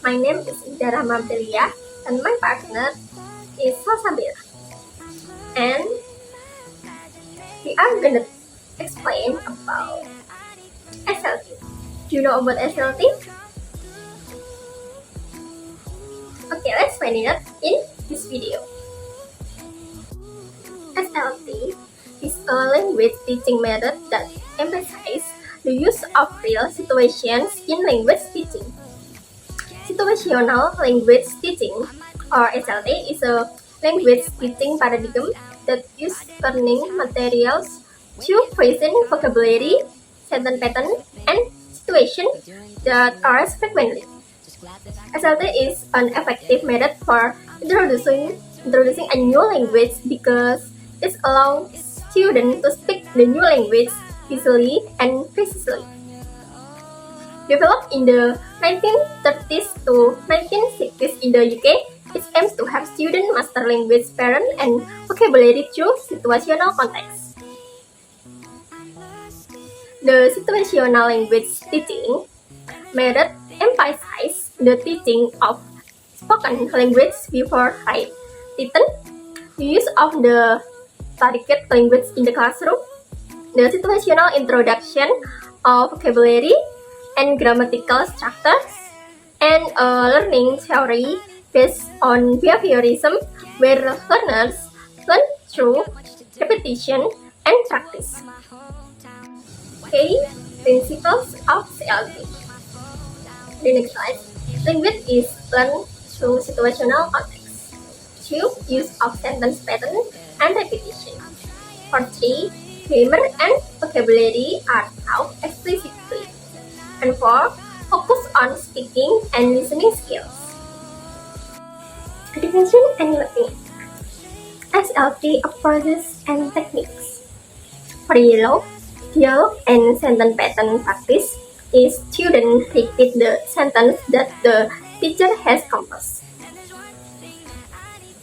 My name is Indra Mamdelia and my partner is Salsabila. And we are gonna explain about SLT. Do you know about SLT? Okay, let's find it out in this video. SLT is a language teaching method that emphasizes the use of real situations in language teaching. Situational language teaching, or SLT, is a language teaching paradigm that uses learning materials to present vocabulary, sentence pattern, and situations that arise frequently. SLT is an effective method for introducing a new language because it allows students to speak the new language easily and precisely. Developed in the 1930s to 1960s in the UK, it aims to help students master language pattern and vocabulary through situational context. The situational language teaching method emphasizes the teaching of spoken language before written, the use of the target language in the classroom, the situational introduction of vocabulary and grammatical structures, and a learning theory based on behaviorism where learners learn through repetition and practice. Okay, principles of CLT. The next slide. Language is learned through situational context. 2. Use of sentence pattern and repetition. 3. Grammar and vocabulary are taught explicitly. And 4. Focus on speaking and listening skills. Education and learning. SLT approaches and techniques. For dialogue and sentence pattern practice is students repeat the sentence that the teacher has composed.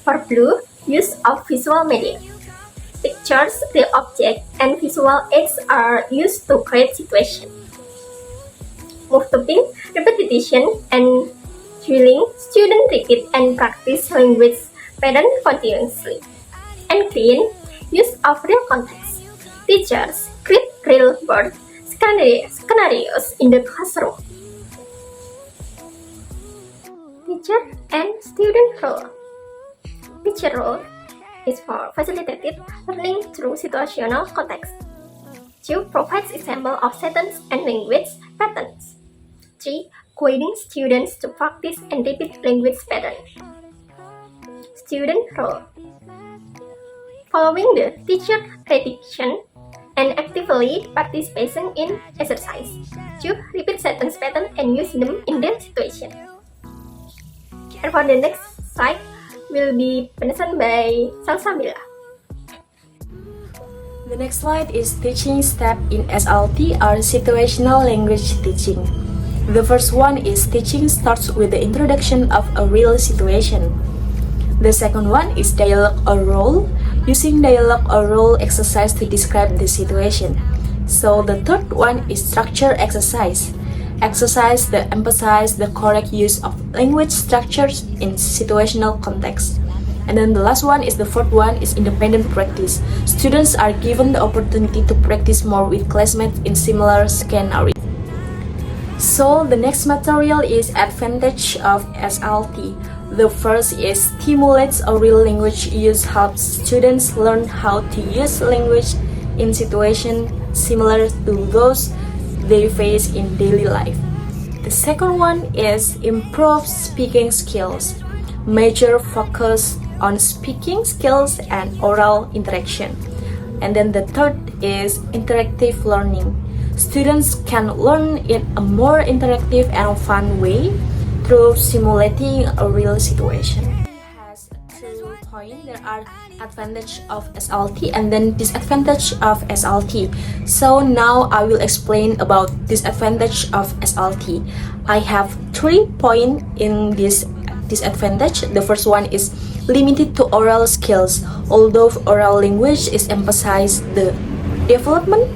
For blue, use of visual media. Pictures, real objects, and visual aids are used to create situations. Move to pink, repetition and drilling. Students repeat and practice language pattern continuously. And green, use of real context. Teachers create real world scenarios in the classroom. Teacher and student role. Teacher role is for facilitated learning through situational context. 2. Provides example of sentence and language patterns. 3. Guiding students to practice and repeat language patterns. Student role. Following the teacher repetition and actively participating in exercise. 2. Repeat sentence pattern and use them in the situation. And for the next slide will be presented by Salsabila. The next slide is teaching step in SLT or situational language teaching. The first one is teaching starts with the introduction of a real situation. The second one is dialogue or role, using dialogue or role exercise to describe the situation. So the third one is structure exercise. Exercise that emphasize the correct use of language structures in situational context. And then the last one is the fourth one is independent practice. Students are given the opportunity to practice more with classmates in similar scenarios. So the next material is advantage of SLT. The first is stimulates a real language use, helps students learn how to use language in situations similar to those they face in daily life. The second one is improve speaking skills. Major focus on speaking skills and oral interaction. And then the third is interactive learning. Students can learn in a more interactive and fun way through simulating a real situation. Has 2 points. There are advantage of SLT and then disadvantage of SLT. So now I will explain about disadvantage of SLT. I have 3 points in this disadvantage. The first one is limited to oral skills. Although oral language is emphasized, the development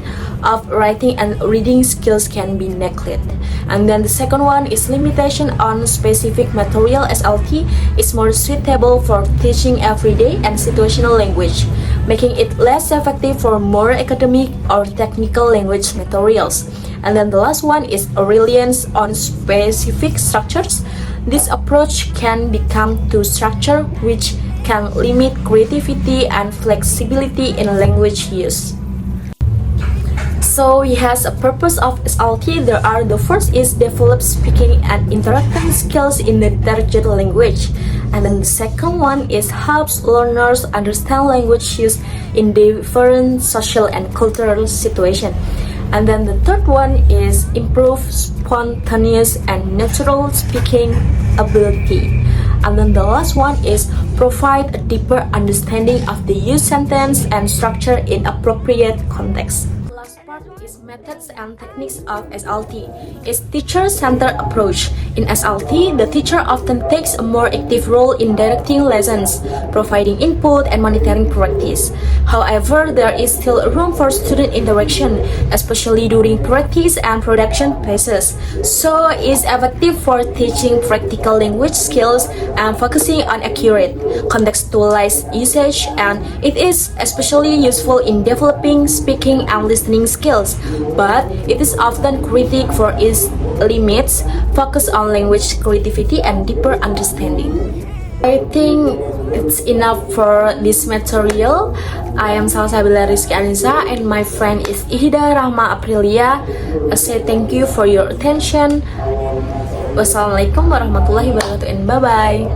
of writing and reading skills can be neglected. And then the second one is limitation on specific material. SLT is more suitable for teaching everyday and situational language, making it less effective for more academic or technical language materials. And then the last one is a reliance on specific structures. This approach can become too structured, which can limit creativity and flexibility in language use. So yes, a purpose of SLT there are: the first is develop speaking and interacting skills in the target language, and then the second one is helps learners understand language use in different social and cultural situations, and then the third one is improve spontaneous and natural speaking ability. And then the last one is provide a deeper understanding of the use sentence and structure in appropriate context. Last part is methods and techniques of SLT. Is teacher-centered approach. In SLT, the teacher often takes a more active role in directing lessons, providing input and monitoring practice. However, there is still room for student interaction, especially during practice and production phases. So, it's effective for teaching practical language skills and focusing on accurate, contextualized usage, and it is especially useful in developing speaking and listening skills, but it is often critiqued for its limits, focus on language creativity and deeper understanding. I think it's enough for this material. I am Salsabila Rizky Anissa and my friend is Ihda Rahma Aprilia. I say thank you for your attention. Wassalamualaikum warahmatullahi wabarakatuh and bye-bye.